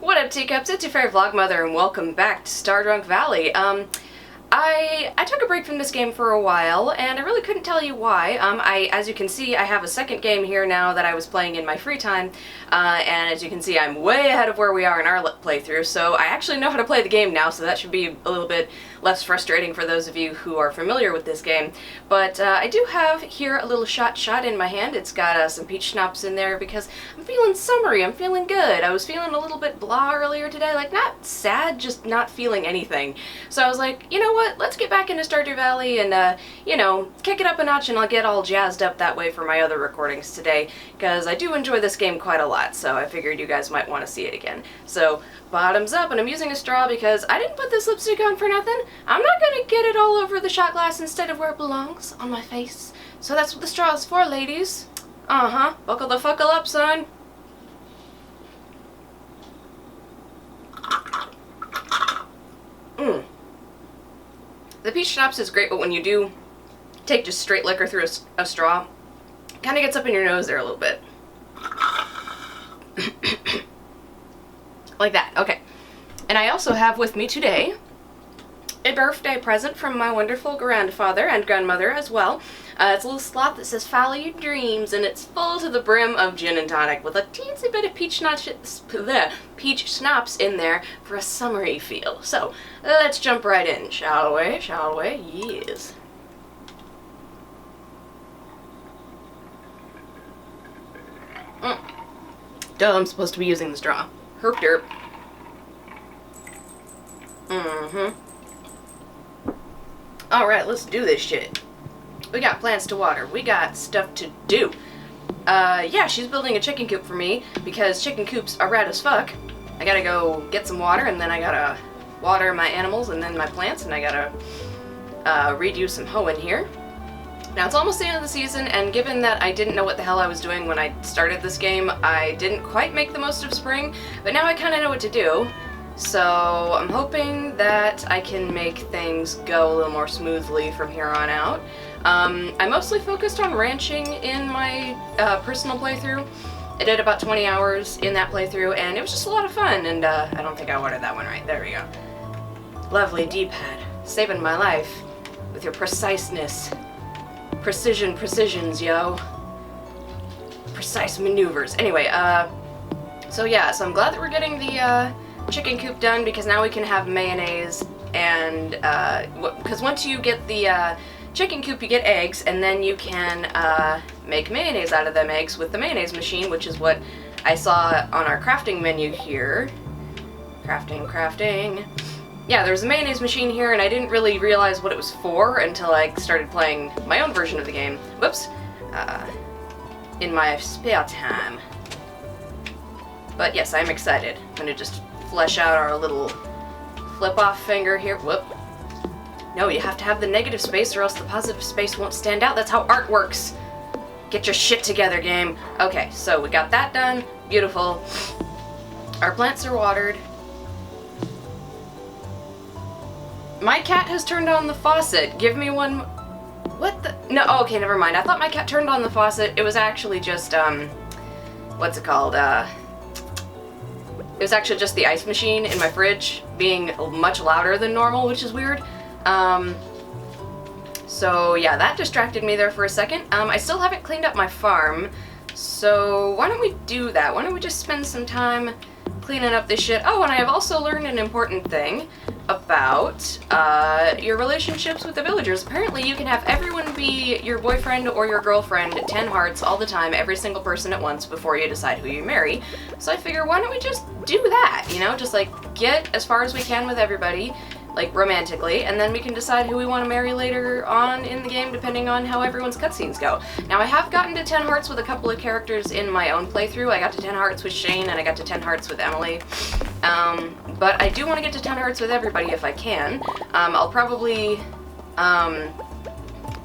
What up, teacups? It's your favorite Vlogmother, and welcome back to Stardrunk Valley. I took a break from this game for a while, and I really couldn't tell you why. As you can see, I have a second game here now that I was playing in my free time, and as you can see, I'm way ahead of where we are in our playthrough, so I actually know how to play the game now, so that should be a little bit less frustrating for those of you who are familiar with this game. But I do have here a little shot in my hand. It's got some peach schnapps in there because I'm feeling summery, I'm feeling good. I was feeling a little bit blah earlier today, like not sad, just not feeling anything. So I was like, you know what, let's get back into Stardew Valley and, you know, kick it up a notch, and I'll get all jazzed up that way for my other recordings today, because I do enjoy this game quite a lot, so I figured you guys might want to see it again. So, bottoms up, and I'm using a straw because I didn't put this lipstick on for nothing. I'm not gonna get it all over the shot glass instead of where it belongs, on my face. So that's what the straw is for, ladies. Buckle the fuckle up, son. The peach schnapps is great, but when you do take just straight liquor through a straw, it kind of gets up in your nose there a little bit. Like that, okay. And I also have with me today a birthday present from my wonderful grandfather and grandmother as well. It's a little slot that says "Follow your dreams," and it's full to the brim of gin and tonic with a teensy bit of peach schnapps in there for a summery feel. So let's jump right in, shall we? Shall we? Yes. Duh, I'm supposed to be using the straw. Herp derp. Alright, let's do this shit. We got plants to water. We got stuff to do. Yeah, she's building a chicken coop for me because chicken coops are rad as fuck. I gotta go get some water, and then I gotta water my animals and then my plants, and I gotta redo some hoeing here. Now, it's almost the end of the season, and given that I didn't know what the hell I was doing when I started this game, I didn't quite make the most of spring, but now I kind of know what to do. So I'm hoping that I can make things go a little more smoothly from here on out. I mostly focused on ranching in my personal playthrough. I did about 20 hours in that playthrough, and it was just a lot of fun, and I don't think I watered that one right. There we go. Lovely D-pad, saving my life with your preciseness. Precisions, yo. Precise maneuvers. Anyway, so yeah, so I'm glad that we're getting the chicken coop done, because now we can have mayonnaise, and because once you get the chicken coop, you get eggs, and then you can make mayonnaise out of them eggs with the mayonnaise machine, which is what I saw on our crafting menu here. Crafting. Yeah, there's a mayonnaise machine here, and I didn't really realize what it was for until I started playing my own version of the game. Whoops. In my spare time. But yes, I'm excited. I'm gonna just flesh out our little flip-off finger here. Whoop. No, you have to have the negative space or else the positive space won't stand out. That's how art works. Get your shit together, game. Okay, so we got that done. Beautiful. Our plants are watered. My cat has turned on the faucet. Give me one... What the... No, okay, never mind. I thought my cat turned on the faucet. It was actually just, what's it called? It was actually just the ice machine in my fridge being much louder than normal, which is weird. So yeah, that distracted me there for a second. I still haven't cleaned up my farm, so why don't we do that? Why don't we just spend some time cleaning up this shit? Oh, and I have also learned an important thing about your relationships with the villagers. Apparently you can have everyone be your boyfriend or your girlfriend, 10 hearts all the time, every single person at once before you decide who you marry. So I figure, why don't we just do that, you know, just like get as far as we can with everybody, like romantically, and then we can decide who we want to marry later on in the game depending on how everyone's cutscenes go. Now, I have gotten to 10 hearts with a couple of characters in my own playthrough. I got to 10 hearts with Shane, and I got to 10 hearts with Emily. But I do want to get to 10 hearts with everybody if I can. I'll probably,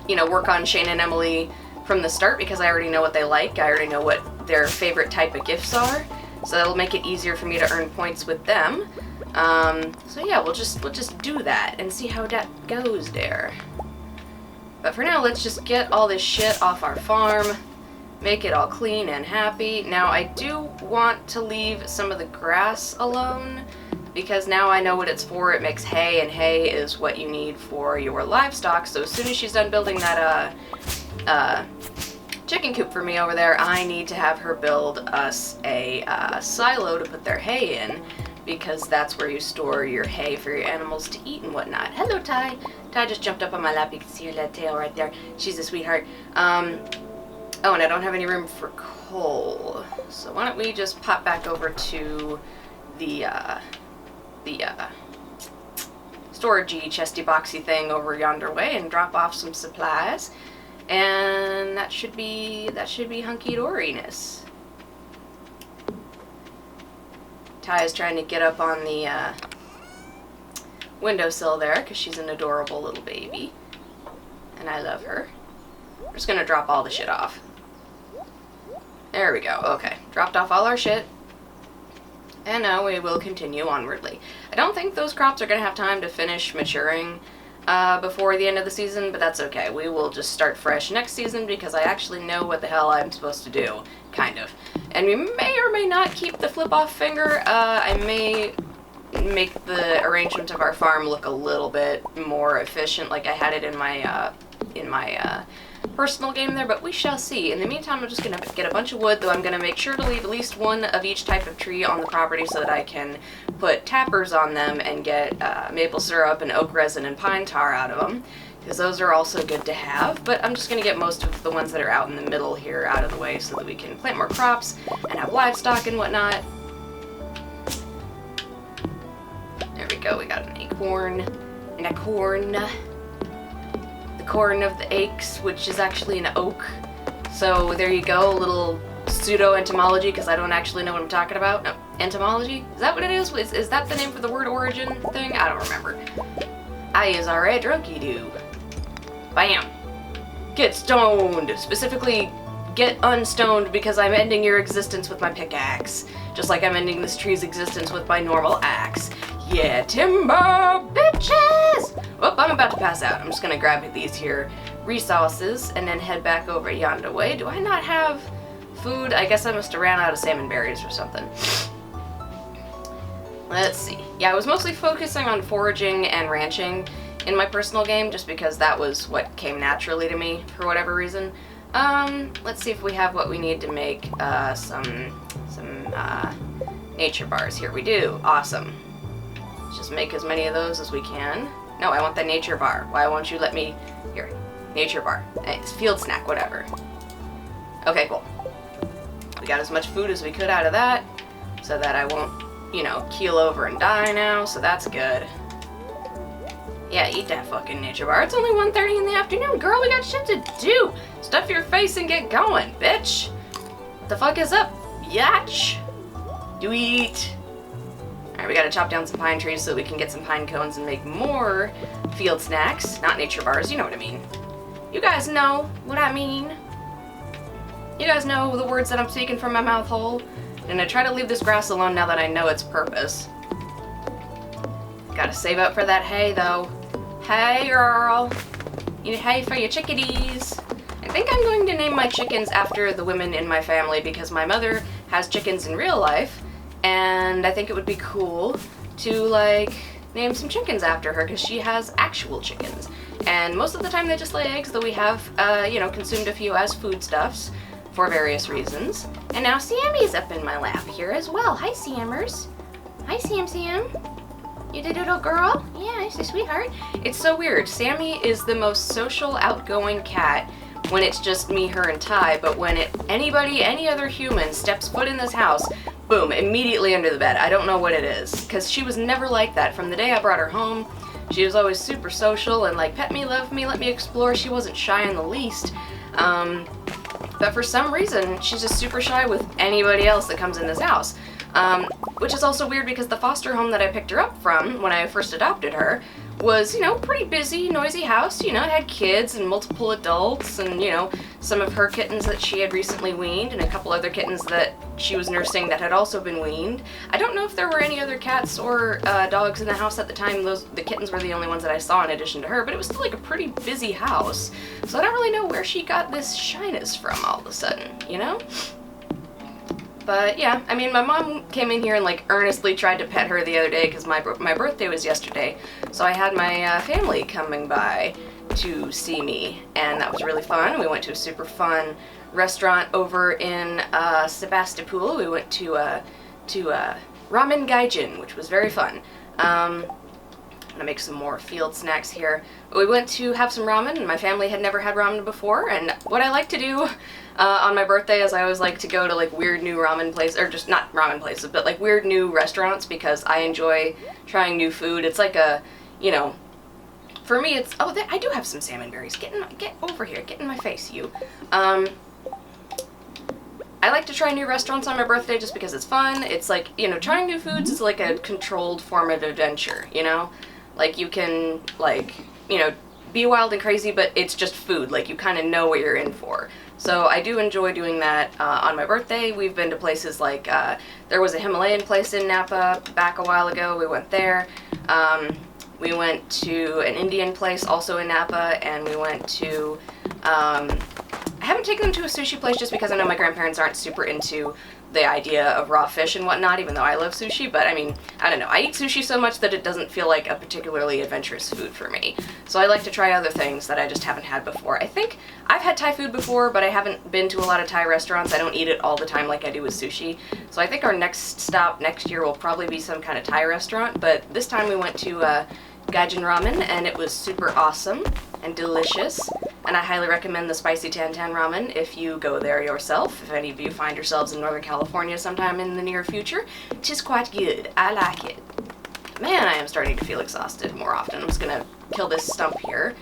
you know, work on Shane and Emily from the start because I already know what they like. I already know what their favorite type of gifts are, so that'll make it easier for me to earn points with them. So yeah, we'll just do that and see how that goes there. But for now, let's just get all this shit off our farm. make it all clean and happy. Now I do want to leave some of the grass alone because now I know what it's for. It makes hay, and hay is what you need for your livestock. So as soon as she's done building that chicken coop for me over there, I need to have her build us a silo to put their hay in, because that's where you store your hay for your animals to eat and whatnot. Hello, Ty. Ty just jumped up on my lap. You can see her little tail right there. She's a sweetheart. Oh, and I don't have any room for coal. So why don't we just pop back over to the storagey, chesty, boxy thing over yonder way and drop off some supplies. And that should be hunky-doriness. Ty is trying to get up on the windowsill there because she's an adorable little baby. And I love her. We're just gonna drop all the shit off. There we go. Okay. Dropped off all our shit. And now we will continue onwardly. I don't think those crops are gonna have time to finish maturing before the end of the season, but that's okay. We will just start fresh next season because I actually know what the hell I'm supposed to do. Kind of. And we may or may not keep the flip-off finger. I may make the arrangement of our farm look a little bit more efficient, like I had it in my personal game there, but we shall see. In the meantime, I'm just going to get a bunch of wood, though I'm going to make sure to leave at least one of each type of tree on the property so that I can put tappers on them and get maple syrup and oak resin and pine tar out of them, because those are also good to have. But I'm just going to get most of the ones that are out in the middle here out of the way so that we can plant more crops and have livestock and whatnot. There we go, we got an acorn and a corn. Corn of the aches, which is actually an oak. So there you go, a little pseudo entomology, because I don't actually know what I'm talking about. No, entomology? Is that what it is? Is that the name for the word origin thing? I don't remember. I is alright, drunky do. Bam. Get stoned. Specifically, get unstoned, because I'm ending your existence with my pickaxe. Just like I'm ending this tree's existence with my normal axe. Yeah, timber, bitches! Oh, I'm about to pass out. I'm just gonna grab these here resources and then head back over yonder way. Do I not have food? I guess I must have ran out of salmon berries or something. Let's see. Yeah, I was mostly focusing on foraging and ranching in my personal game just because that was what came naturally to me for whatever reason. Let's see if we have what we need to make some nature bars. Here we do. Awesome. Let's just make as many of those as we can. No, I want the nature bar. Why won't you let me... Here. Nature bar. It's field snack, whatever. Okay, cool. We got as much food as we could out of that so that I won't, you know, keel over and die now, so that's good. Yeah, eat that fucking nature bar. It's only 1:30 in the afternoon, girl. We got shit to do. Stuff your face and get going, bitch. What the fuck is up, yatch? Do eat. Alright, we gotta chop down some pine trees so we can get some pine cones and make more field snacks. Not nature bars, you know what I mean. You guys know what I mean. You guys know the words that I'm speaking from my mouth hole. And I try to leave this grass alone now that I know its purpose. Gotta save up for that hay, though. Hey, girl. You need hay for your chickadees. I think I'm going to name my chickens after the women in my family because my mother has chickens in real life. And I think it would be cool to, like, name some chickens after her because she has actual chickens. And most of the time they just lay eggs, though we have, you know, consumed a few as foodstuffs for various reasons. And now Sammy's up in my lap here as well. Hi, Sammers. Hi, Sam. You the little girl? Yeah, she's a sweetheart. It's so weird. Sammy is the most social, outgoing cat when it's just me, her, and Ty, but when any other human steps foot in this house, boom, immediately under the bed. I don't know what it is, because she was never like that. From the day I brought her home, she was always super social and like, pet me, love me, let me explore. She wasn't shy in the least. But for some reason, she's just super shy with anybody else that comes in this house. Which is also weird because the foster home that I picked her up from when I first adopted her was, you know, pretty busy, noisy house. You know, it had kids and multiple adults and, you know, some of her kittens that she had recently weaned and a couple other kittens that she was nursing that had also been weaned. I don't know if there were any other cats or dogs in the house at the time. The kittens were the only ones that I saw in addition to her, but it was still like a pretty busy house. So I don't really know where she got this shyness from all of a sudden, you know? But yeah, I mean, my mom came in here and like earnestly tried to pet her the other day because my birthday was yesterday. So I had my family coming by to see me, and that was really fun. We went to a super fun restaurant over in Sebastopol. We went to Ramen Gaijin, which was very fun. I'm gonna make some more field snacks here. We went to have some ramen, and my family had never had ramen before, and what I like to do on my birthday is I always like to go to like weird new ramen places, or just not ramen places, but like weird new restaurants, because I enjoy trying new food. It's like a, you know, for me it's, oh, I do have some salmon berries. Get over here, get in my face, you. I like to try new restaurants on my birthday just because it's fun. It's like, you know, trying new foods is like a controlled form of adventure, you know? Like, you can, like, you know, be wild and crazy, but it's just food. Like, you kind of know what you're in for. So I do enjoy doing that on my birthday. We've been to places like, there was a Himalayan place in Napa back a while ago. We went there. We went to an Indian place also in Napa, and we went to, I haven't taken them to a sushi place just because I know my grandparents aren't super into the idea of raw fish and whatnot, even though I love sushi. But I mean, I don't know, I eat sushi so much that it doesn't feel like a particularly adventurous food for me. So I like to try other things that I just haven't had before. I think I've had Thai food before, but I haven't been to a lot of Thai restaurants. I don't eat it all the time like I do with sushi. So I think our next stop next year will probably be some kind of Thai restaurant, but this time we went to Gaijin Ramen, and it was super awesome and delicious. And I highly recommend the spicy Tantan ramen if you go there yourself. If any of you find yourselves in Northern California sometime in the near future, it is quite good. I like it. Man, I am starting to feel exhausted more often. I'm just gonna kill this stump here.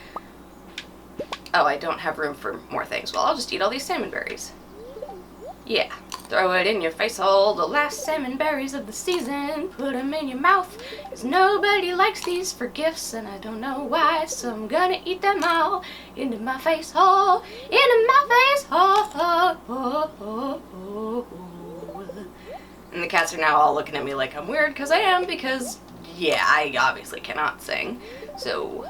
Oh, I don't have room for more things. Well, I'll just eat all these salmon berries. Yeah. Throw it in your face hole, the last salmon berries of the season. Put them in your mouth, 'cause nobody likes these for gifts, and I don't know why, so I'm gonna eat them all into my face hole, into my face hole. And the cats are now all looking at me like I'm weird, because I am, because, yeah, I obviously cannot sing. So,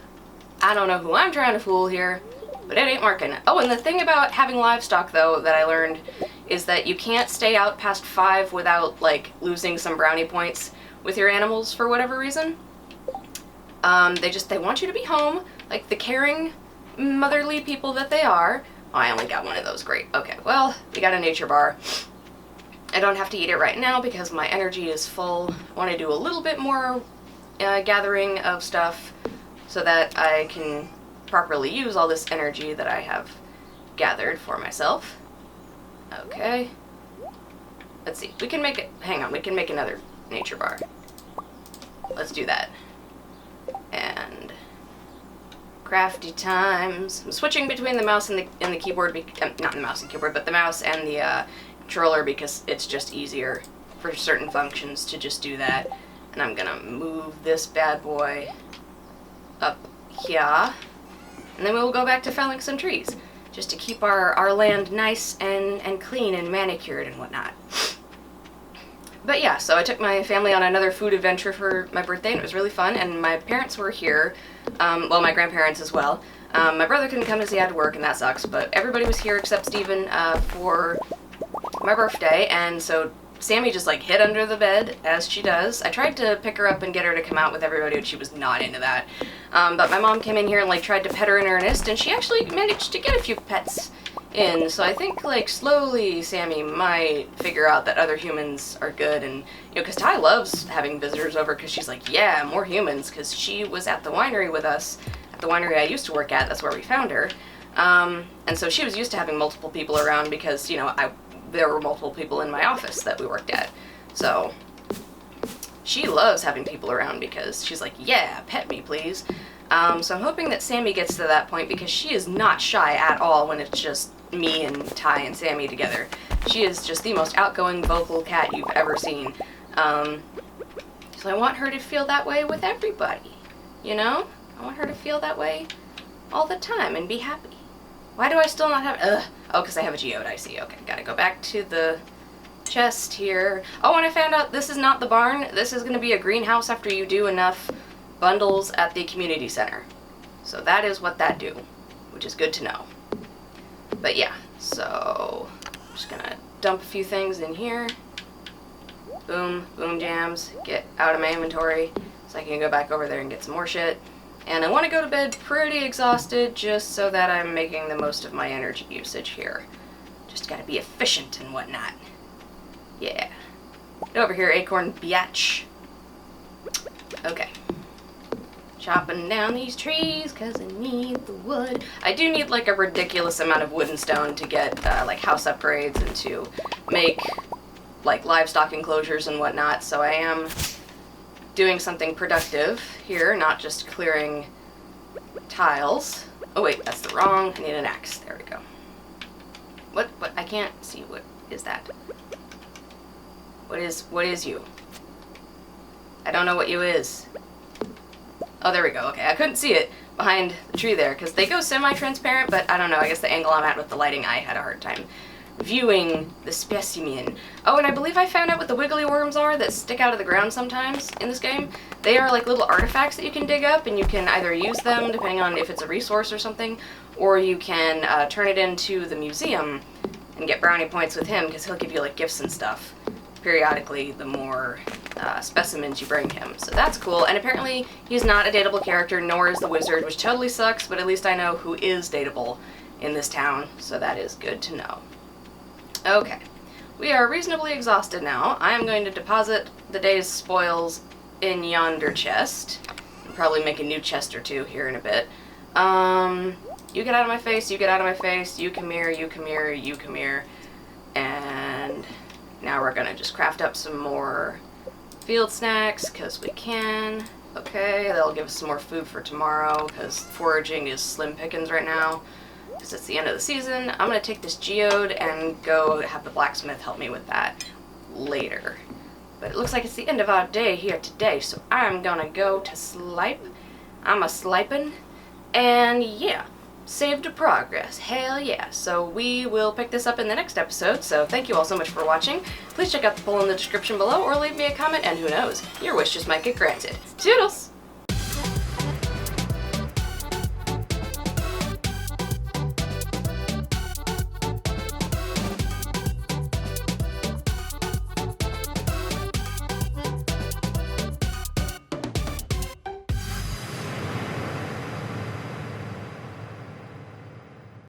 I don't know who I'm trying to fool here, but it ain't working. Oh, and the thing about having livestock, though, that I learned is that you can't stay out past 5 without, like, losing some brownie points with your animals for whatever reason. They want you to be home, like the caring, motherly people that they are. Oh, I only got one of those, great. Okay, well, we got a nature bar. I don't have to eat it right now because my energy is full. I want to do a little bit more gathering of stuff so that I can properly use all this energy that I have gathered for myself. Okay. Let's see. We can make it. Hang on. We can make another nature bar. Let's do that. And crafty times. I'm switching between the mouse and the keyboard. Not the mouse and keyboard, but the mouse and the controller, because it's just easier for certain functions to just do that. And I'm gonna move this bad boy up here, and then we will go back to felling some trees, just to keep our land nice and clean and manicured and whatnot. But yeah, so I took my family on another food adventure for my birthday, and it was really fun, and my parents were here, well, my grandparents as well. My brother couldn't come because he had to work, and that sucks, but everybody was here except Steven for my birthday, and so Sammy just like hid under the bed, as she does. I tried to pick her up and get her to come out with everybody, but she was not into that. But my mom came in here and like tried to pet her in earnest, and she actually managed to get a few pets in. So I think like slowly Sammy might figure out that other humans are good, and you know, because Ty loves having visitors over, because she's like, yeah, more humans, because she was at the winery with us, at the winery I used to work at. That's where we found her. And so she was used to having multiple people around because, you know, there were multiple people in my office that we worked at. So she loves having people around because she's like, yeah, pet me, please. So I'm hoping that Sammy gets to that point, because she is not shy at all when it's just me and Ty and Sammy together. She is just the most outgoing, vocal cat you've ever seen. So I want her to feel that way with everybody, you know? I want her to feel that way all the time and be happy. Why do I still not have... Oh, because I have a geode, I see. Okay, gotta go back to the chest here. Oh, and I found out this is not the barn. This is going to be a greenhouse after you do enough bundles at the community center. So that is what that do, which is good to know. But yeah, so I'm just going to dump a few things in here. Boom, boom jams. Get out of my inventory so I can go back over there and get some more shit. And I want to go to bed pretty exhausted just so that I'm making the most of my energy usage here. Just gotta be efficient and whatnot. Yeah. Get over here, acorn biatch. Okay. Chopping down these trees because I need the wood. I do need like a ridiculous amount of wood and stone to get like house upgrades and to make like livestock enclosures and whatnot, so I am doing something productive here, not just clearing tiles. Oh wait, that's the wrong, I need an axe. There we go. What, I can't see, what is that? What is you? I don't know what you is. Oh, there we go, okay, I couldn't see it behind the tree there, because they go semi-transparent, but I don't know, I guess the angle I'm at with the lighting, I had a hard time viewing the specimen. Oh, and I believe I found out what the wiggly worms are that stick out of the ground sometimes in this game. They are like little artifacts that you can dig up, and you can either use them depending on if it's a resource or something, or you can turn it into the museum and get brownie points with him, because he'll give you like gifts and stuff periodically the more specimens you bring him. So that's cool, and apparently he's not a dateable character, nor is the wizard, which totally sucks, but at least I know who is dateable in this town, so that is good to know. Okay, we are reasonably exhausted now. I am going to deposit the day's spoils in yonder chest. I'll probably make a new chest or two here in a bit. You get out of my face, you get out of my face, you come here, you come here, you come here. And now we're gonna just craft up some more field snacks, because we can. Okay, that'll give us some more food for tomorrow, because foraging is slim pickings right now. Because it's the end of the season. I'm going to take this geode and go have the blacksmith help me with that later. But it looks like it's the end of our day here today, so I'm going to go to slipe. I'm a sliping, and yeah, save to progress. Hell yeah. So we will pick this up in the next episode, so thank you all so much for watching. Please check out the poll in the description below, or leave me a comment, and who knows, your wish just might get granted. Toodles!